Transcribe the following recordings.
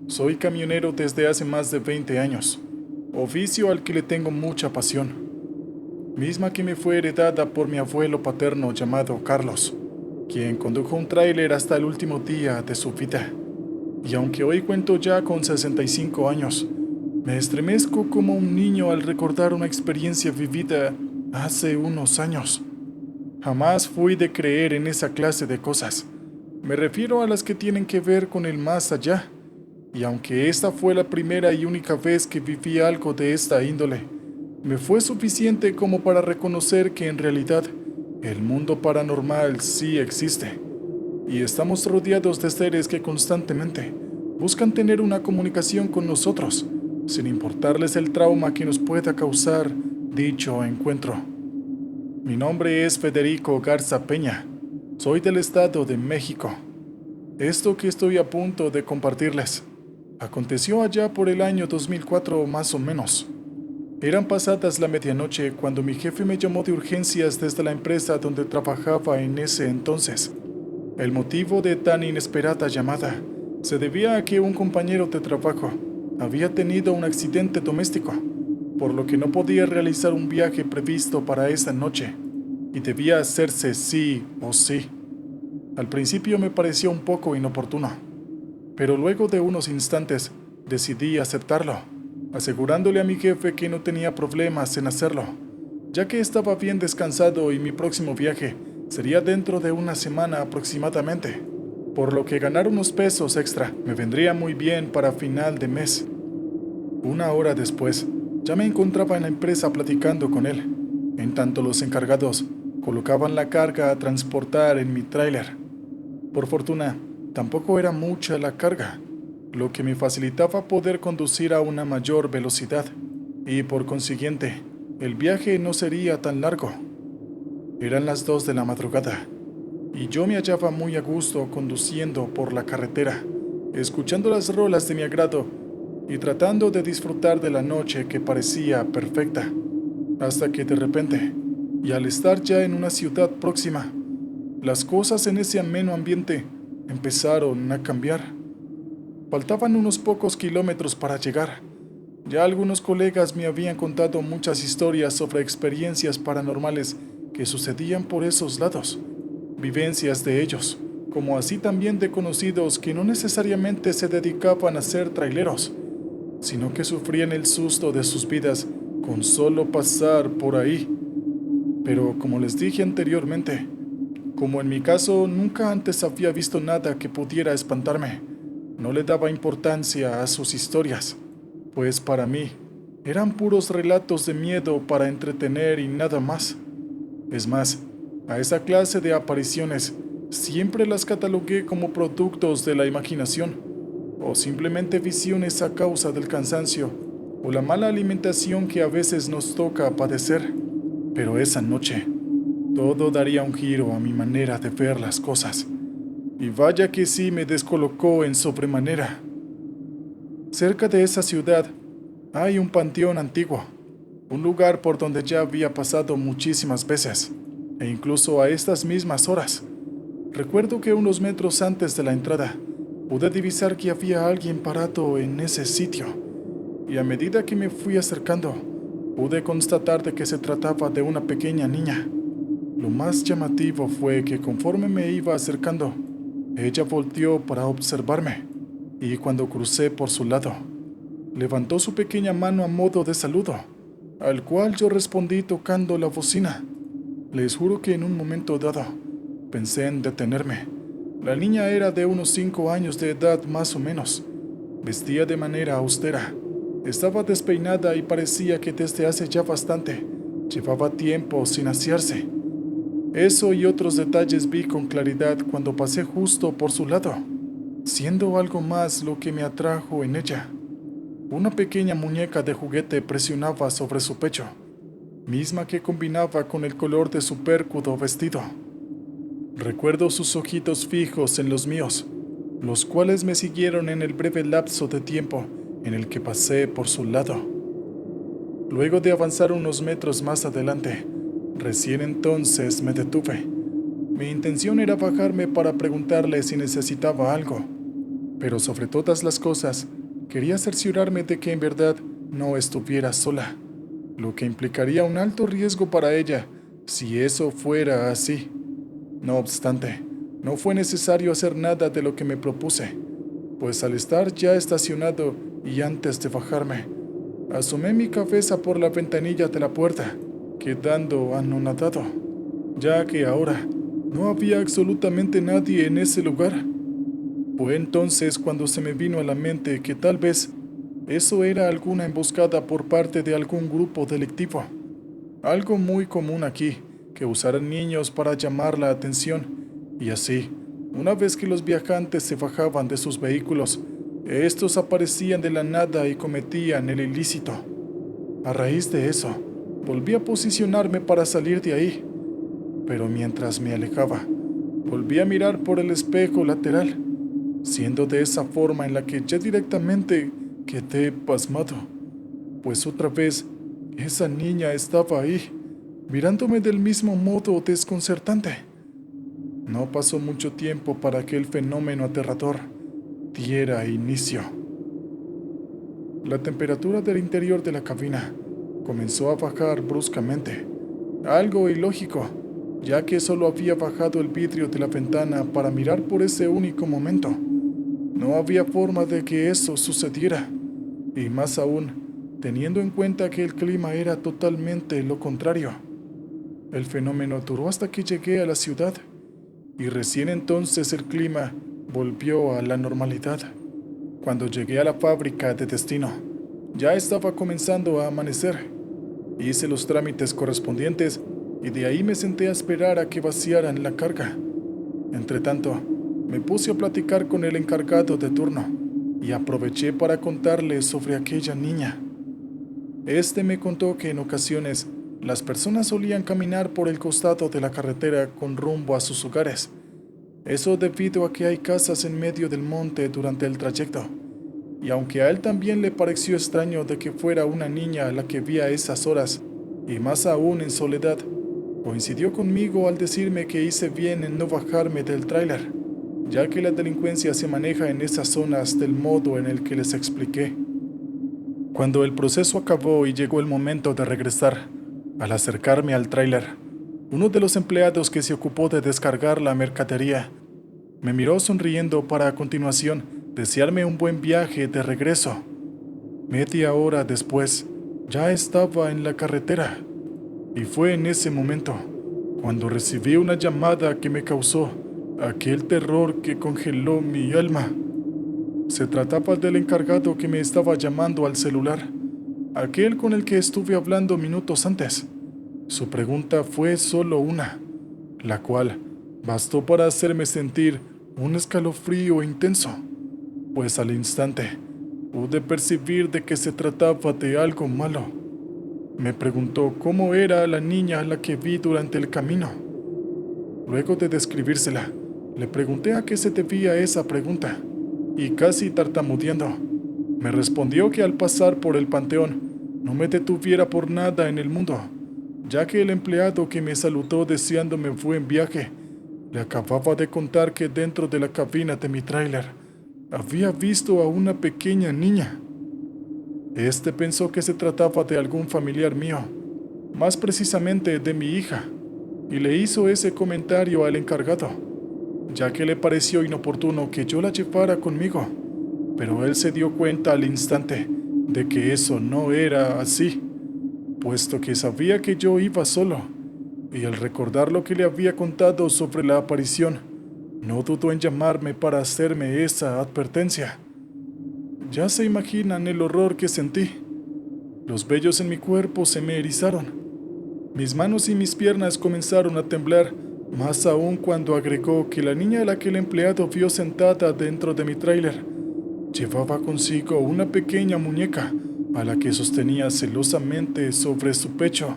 Soy camionero desde hace más de 20 años, oficio al que le tengo mucha pasión, misma que me fue heredada por mi abuelo paterno llamado Carlos, quien condujo un tráiler hasta el último día de su vida. Y aunque hoy cuento ya con 65 años, me estremezco como un niño al recordar una experiencia vivida hace unos años. Jamás fui de creer en esa clase de cosas. Me refiero a las que tienen que ver con el más allá. Y aunque esta fue la primera y única vez que viví algo de esta índole, me fue suficiente como para reconocer que en realidad el mundo paranormal sí existe. Y estamos rodeados de seres que constantemente buscan tener una comunicación con nosotros, sin importarles el trauma que nos pueda causar dicho encuentro. Mi nombre es Federico Garza Peña. Soy del Estado de México. Esto que estoy a punto de compartirles aconteció allá por el año 2004 más o menos. Eran pasadas la medianoche cuando mi jefe me llamó de urgencias desde la empresa donde trabajaba en ese entonces. El motivo de tan inesperada llamada se debía a que un compañero de trabajo había tenido un accidente doméstico, por lo que no podía realizar un viaje previsto para esa noche, y debía hacerse sí o sí. Al principio me pareció un poco inoportuno, pero luego de unos instantes decidí aceptarlo, asegurándole a mi jefe que no tenía problemas en hacerlo, ya que estaba bien descansado y mi próximo viaje sería dentro de una semana aproximadamente, por lo que ganar unos pesos extra me vendría muy bien para final de mes. Una hora después, ya me encontraba en la empresa platicando con él, en tanto los encargados colocaban la carga a transportar en mi tráiler. Por fortuna, tampoco era mucha la carga, lo que me facilitaba poder conducir a una mayor velocidad, y por consiguiente, el viaje no sería tan largo. Eran las 2 de la madrugada, y yo me hallaba muy a gusto conduciendo por la carretera, escuchando las rolas de mi agrado y tratando de disfrutar de la noche que parecía perfecta, hasta que de repente, y al estar ya en una ciudad próxima, las cosas en ese ameno ambiente empezaron a cambiar. Faltaban unos pocos kilómetros para llegar. Ya algunos colegas me habían contado muchas historias sobre experiencias paranormales que sucedían por esos lados, vivencias de ellos, como así también de conocidos que no necesariamente se dedicaban a ser traileros, sino que sufrían el susto de sus vidas con solo pasar por ahí. Pero como les dije anteriormente, como en mi caso nunca antes había visto nada que pudiera espantarme, no le daba importancia a sus historias, pues para mí eran puros relatos de miedo para entretener y nada más. Es más, a esa clase de apariciones siempre las catalogué como productos de la imaginación, o simplemente visiones a causa del cansancio o la mala alimentación que a veces nos toca padecer. Pero esa noche, todo daría un giro a mi manera de ver las cosas. Y vaya que sí me descolocó en sobremanera. Cerca de esa ciudad hay un panteón antiguo, un lugar por donde ya había pasado muchísimas veces, e incluso a estas mismas horas. Recuerdo que unos metros antes de la entrada, pude divisar que había alguien parado en ese sitio, y a medida que me fui acercando, pude constatar de que se trataba de una pequeña niña. Lo más llamativo fue que conforme me iba acercando, ella volteó para observarme, y cuando crucé por su lado, levantó su pequeña mano a modo de saludo, al cual yo respondí tocando la bocina. Les juro que en un momento dado, pensé en detenerme. La niña era de unos 5 años de edad más o menos. Vestía de manera austera. Estaba despeinada y parecía que desde hace ya bastante llevaba tiempo sin asearse. Eso y otros detalles vi con claridad cuando pasé justo por su lado, siendo algo más lo que me atrajo en ella. Una pequeña muñeca de juguete presionaba sobre su pecho, misma que combinaba con el color de su pércudo vestido. Recuerdo sus ojitos fijos en los míos, los cuales me siguieron en el breve lapso de tiempo en el que pasé por su lado. Luego de avanzar unos metros más adelante, recién entonces me detuve. Mi intención era bajarme para preguntarle si necesitaba algo, pero sobre todas las cosas, Quería cerciorarme de que en verdad no estuviera sola, lo que implicaría un alto riesgo para ella si eso fuera así. No obstante, no fue necesario hacer nada de lo que me propuse, pues al estar ya estacionado y antes de bajarme, asomé mi cabeza por la ventanilla de la puerta, quedando anonadado, ya que ahora no había absolutamente nadie en ese lugar. Fue entonces cuando se me vino a la mente que tal vez eso era alguna emboscada por parte de algún grupo delictivo, algo muy común aquí, que usaran niños para llamar la atención, y así, una vez que los viajantes se bajaban de sus vehículos, estos aparecían de la nada y cometían el ilícito. A raíz de eso, volví a posicionarme para salir de ahí, pero mientras me alejaba, volví a mirar por el espejo lateral, siendo de esa forma en la que ya directamente quedé pasmado, pues otra vez esa niña estaba ahí, mirándome del mismo modo desconcertante. No pasó mucho tiempo para que el fenómeno aterrador diera inicio. La temperatura del interior de la cabina comenzó a bajar bruscamente, algo ilógico, ya que solo había bajado el vidrio de la ventana para mirar por ese único momento. No había forma de que eso sucediera, y más aún, teniendo en cuenta que el clima era totalmente lo contrario. El fenómeno duró hasta que llegué a la ciudad, y recién entonces el clima volvió a la normalidad. Cuando llegué a la fábrica de destino, ya estaba comenzando a amanecer. Hice los trámites correspondientes y de ahí me senté a esperar a que vaciaran la carga. Entretanto, me puse a platicar con el encargado de turno y aproveché para contarle sobre aquella niña. Este me contó que en ocasiones las personas solían caminar por el costado de la carretera con rumbo a sus hogares. Eso debido a que hay casas en medio del monte durante el trayecto. Y aunque a él también le pareció extraño de que fuera una niña la que vi a esas horas, y más aún en soledad, coincidió conmigo al decirme que hice bien en no bajarme del tráiler, ya que la delincuencia se maneja en esas zonas del modo en el que les expliqué. Cuando el proceso acabó y llegó el momento de regresar, al acercarme al tráiler, uno de los empleados que se ocupó de descargar la mercadería me miró sonriendo para a continuación desearme un buen viaje de regreso. Media hora después, ya estaba en la carretera, y fue en ese momento cuando recibí una llamada que me causó aquel terror que congeló mi alma. Se trataba del encargado que me estaba llamando al celular, aquel con el que estuve hablando minutos antes. Su pregunta fue solo una, la cual bastó para hacerme sentir un escalofrío intenso, pues al instante pude percibir de que se trataba de algo malo. Me preguntó cómo era la niña a la que vi durante el camino. Luego de describírsela, le pregunté a qué se debía esa pregunta, y casi tartamudeando, me respondió que al pasar por el panteón no me detuviera por nada en el mundo, ya que el empleado que me saludó deseándome buen viaje le acababa de contar que dentro de la cabina de mi tráiler había visto a una pequeña niña. Este pensó que se trataba de algún familiar mío, más precisamente de mi hija, y le hizo ese comentario al encargado, ya que le pareció inoportuno que yo la llevara conmigo, pero él se dio cuenta al instante de que eso no era así, puesto que sabía que yo iba solo, y al recordar lo que le había contado sobre la aparición, no dudó en llamarme para hacerme esa advertencia. Ya se imaginan el horror que sentí. Los vellos en mi cuerpo se me erizaron. Mis manos y mis piernas comenzaron a temblar, más aún cuando agregó que la niña a la que el empleado vio sentada dentro de mi tráiler llevaba consigo una pequeña muñeca a la que sostenía celosamente sobre su pecho.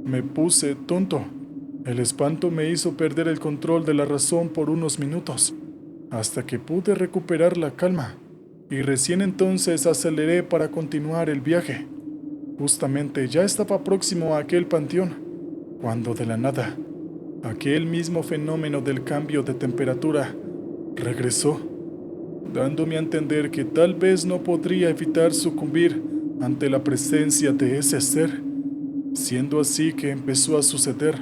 Me puse tonto. El espanto me hizo perder el control de la razón por unos minutos, hasta que pude recuperar la calma, y recién entonces aceleré para continuar el viaje. Justamente ya estaba próximo a aquel panteón, cuando de la nada, aquel mismo fenómeno del cambio de temperatura regresó. dándome a entender que tal vez no podría evitar sucumbir ante la presencia de ese ser, siendo así que empezó a suceder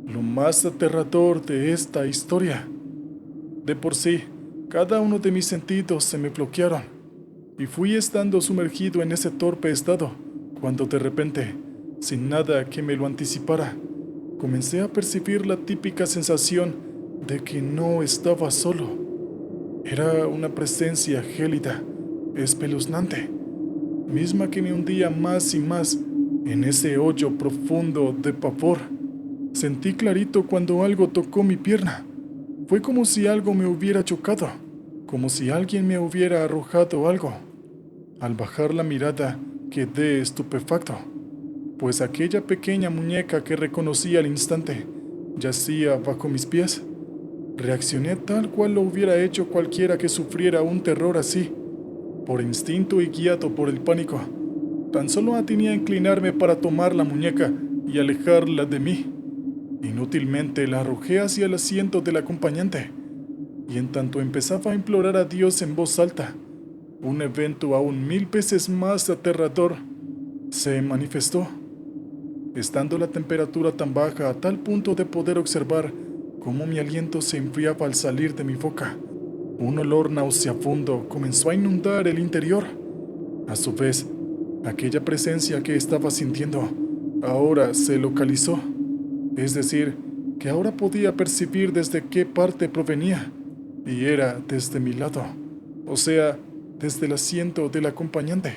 lo más aterrador de esta historia. De por sí, cada uno de mis sentidos se me bloquearon, y fui estando sumergido en ese torpe estado, cuando de repente, sin nada que me lo anticipara, comencé a percibir la típica sensación de que no estaba solo. Era una presencia gélida, espeluznante, misma que me hundía más y más en ese hoyo profundo de pavor. Sentí clarito cuando algo tocó mi pierna. Fue como si algo me hubiera chocado, como si alguien me hubiera arrojado algo. Al bajar la mirada, quedé estupefacto, pues aquella pequeña muñeca que reconocí al instante yacía bajo mis pies. Reaccioné tal cual lo hubiera hecho cualquiera que sufriera un terror así, por instinto y guiado por el pánico. Tan solo atiné a inclinarme para tomar la muñeca y alejarla de mí. Inútilmente la arrojé hacia el asiento del acompañante, y en tanto empezaba a implorar a Dios en voz alta, un evento aún 1000 veces más aterrador se manifestó. Estando la temperatura tan baja a tal punto de poder observar cómo mi aliento se enfriaba al salir de mi boca, un olor nauseabundo comenzó a inundar el interior. A su vez, aquella presencia que estaba sintiendo ahora se localizó, es decir, que ahora podía percibir desde qué parte provenía, y era desde mi lado, o sea, desde el asiento del acompañante.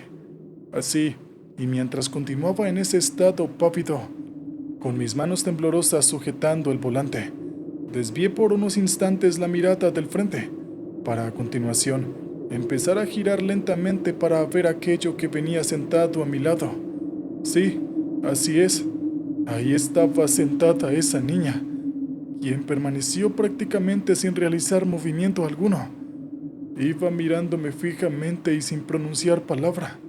Así, y mientras continuaba en ese estado pávido, con mis manos temblorosas sujetando el volante, desvié por unos instantes la mirada del frente, para a continuación empezar a girar lentamente para ver aquello que venía sentado a mi lado. Sí, así es, ahí estaba sentada esa niña, quien permaneció prácticamente sin realizar movimiento alguno. Iba mirándome fijamente y sin pronunciar palabra.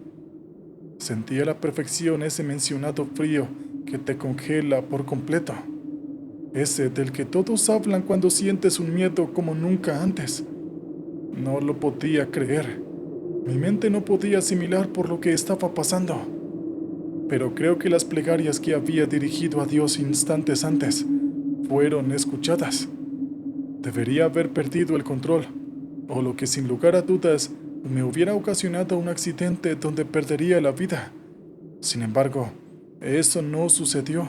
Sentía a la perfección ese mencionado frío que te congela por completo. Ese del que todos hablan cuando sientes un miedo como nunca antes. No lo podía creer. Mi mente no podía asimilar por lo que estaba pasando. Pero creo que las plegarias que había dirigido a Dios instantes antes fueron escuchadas. Debería haber perdido el control, o lo que sin lugar a dudas me hubiera ocasionado un accidente donde perdería la vida. Sin embargo, eso no sucedió,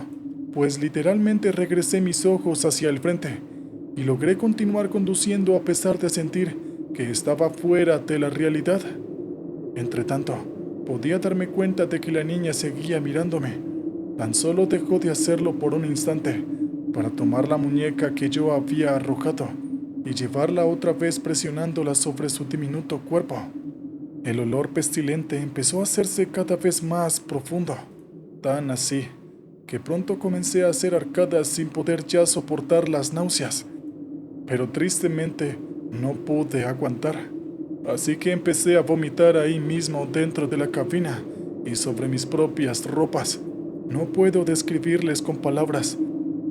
pues literalmente regresé mis ojos hacia el frente y logré continuar conduciendo a pesar de sentir que estaba fuera de la realidad. Entretanto, podía darme cuenta de que la niña seguía mirándome. Tan solo dejó de hacerlo por un instante para tomar la muñeca que yo había arrojado y llevarla otra vez presionándola sobre su diminuto cuerpo. El olor pestilente empezó a hacerse cada vez más profundo, tan así que pronto comencé a hacer arcadas sin poder ya soportar las náuseas. Pero tristemente no pude aguantar, así que empecé a vomitar ahí mismo dentro de la cabina y sobre mis propias ropas. No puedo describirles con palabras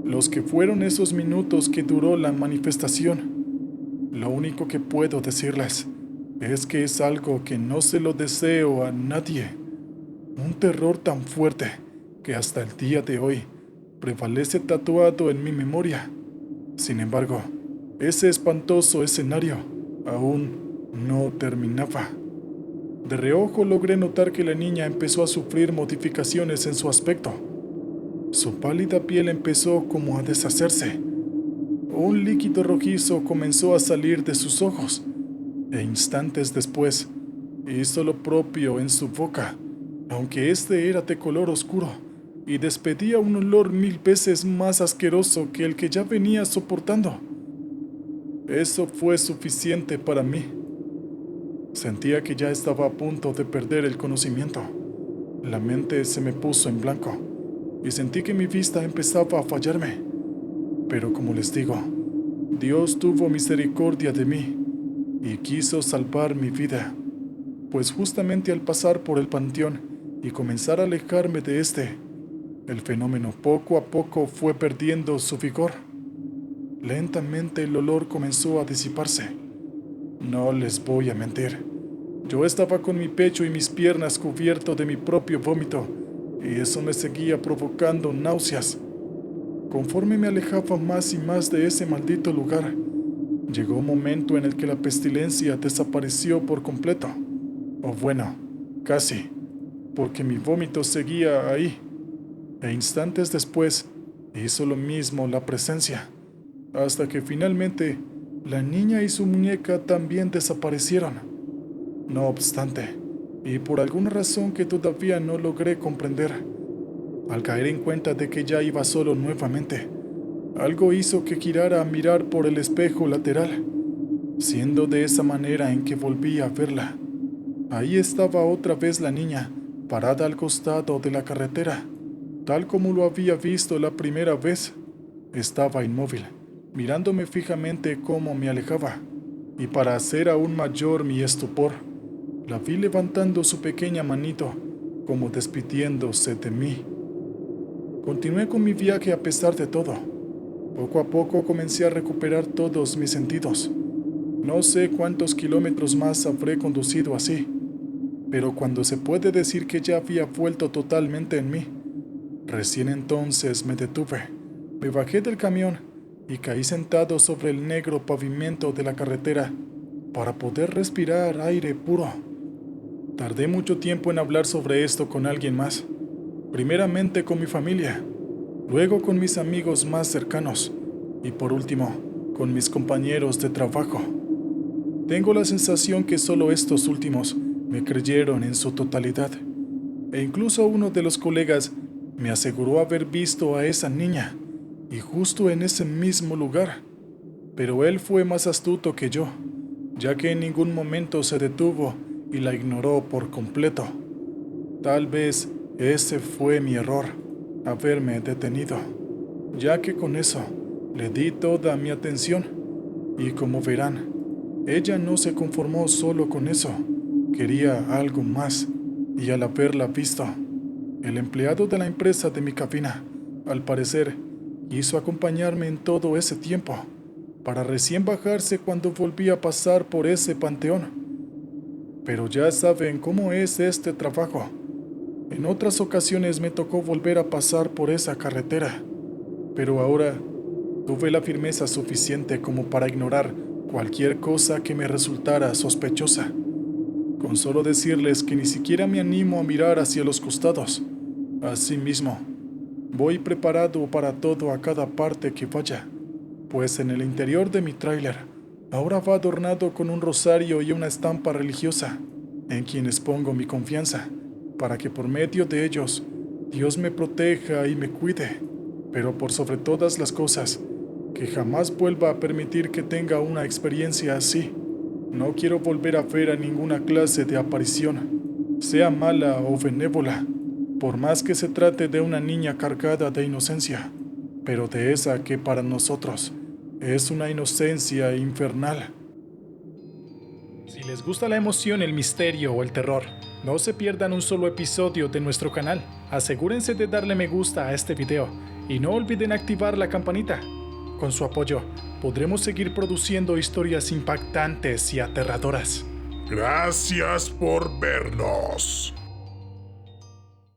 los que fueron esos minutos que duró la manifestación. Lo único que puedo decirles es que es algo que no se lo deseo a nadie. Un terror tan fuerte que hasta el día de hoy prevalece tatuado en mi memoria. Sin embargo, ese espantoso escenario aún no terminaba. De reojo logré notar que la niña empezó a sufrir modificaciones en su aspecto. Su pálida piel empezó como a deshacerse. Un líquido rojizo comenzó a salir de sus ojos, e instantes después hizo lo propio en su boca, aunque este era de color oscuro y despedía un olor 1000 veces más asqueroso que el que ya venía soportando. Eso fue suficiente para mí. Sentía que ya estaba a punto de perder el conocimiento. La mente se me puso en blanco y sentí que mi vista empezaba a fallarme. Pero como les digo, Dios tuvo misericordia de mí y quiso salvar mi vida, pues justamente al pasar por el panteón y comenzar a alejarme de este, el fenómeno poco a poco fue perdiendo su vigor. Lentamente el olor comenzó a disiparse. No les voy a mentir. Yo estaba con mi pecho y mis piernas cubiertos de mi propio vómito, y eso me seguía provocando náuseas. Conforme me alejaba más y más de ese maldito lugar, llegó un momento en el que la pestilencia desapareció por completo. O bueno, casi, porque mi vómito seguía ahí. E instantes después, hizo lo mismo la presencia, hasta que finalmente la niña y su muñeca también desaparecieron. No obstante, y por alguna razón que todavía no logré comprender, al caer en cuenta de que ya iba solo nuevamente, algo hizo que girara a mirar por el espejo lateral, siendo de esa manera en que volví a verla. Ahí estaba otra vez la niña, parada al costado de la carretera, tal como lo había visto la primera vez. Estaba inmóvil, mirándome fijamente cómo me alejaba, y para hacer aún mayor mi estupor, la vi levantando su pequeña manito, como despidiéndose de mí. Continué con mi viaje a pesar de todo. Poco a poco comencé a recuperar todos mis sentidos. No sé cuántos kilómetros más habré conducido así, pero cuando se puede decir que ya había vuelto totalmente en mí, recién entonces me detuve, me bajé del camión y caí sentado sobre el negro pavimento de la carretera para poder respirar aire puro. Tardé mucho tiempo en hablar sobre esto con alguien más, primeramente con mi familia, luego con mis amigos más cercanos y por último con mis compañeros de trabajo. Tengo la sensación que solo estos últimos me creyeron en su totalidad, e incluso uno de los colegas me aseguró haber visto a esa niña, y justo en ese mismo lugar. Pero él fue más astuto que yo, ya que en ningún momento se detuvo y la ignoró por completo. Tal vez ese fue mi error, haberme detenido, ya que con eso le di toda mi atención, y como verán, ella no se conformó solo con eso, quería algo más, y al haberla visto, el empleado de la empresa de mi cabina, al parecer, quiso acompañarme en todo ese tiempo, para recién bajarse cuando volví a pasar por ese panteón. Pero ya saben cómo es este trabajo. En otras ocasiones me tocó volver a pasar por esa carretera, pero ahora tuve la firmeza suficiente como para ignorar cualquier cosa que me resultara sospechosa, con solo decirles que ni siquiera me animo a mirar hacia los costados. Asimismo, voy preparado para todo a cada parte que vaya, pues en el interior de mi tráiler ahora va adornado con un rosario y una estampa religiosa, en quienes pongo mi confianza, para que por medio de ellos Dios me proteja y me cuide, pero por sobre todas las cosas, que jamás vuelva a permitir que tenga una experiencia así. No quiero volver a ver a ninguna clase de aparición, sea mala o benévola, por más que se trate de una niña cargada de inocencia, pero de esa que para nosotros es una inocencia infernal. Si les gusta la emoción, el misterio o el terror, no se pierdan un solo episodio de nuestro canal. Asegúrense de darle me gusta a este video y no olviden activar la campanita. Con su apoyo, podremos seguir produciendo historias impactantes y aterradoras. Gracias por vernos.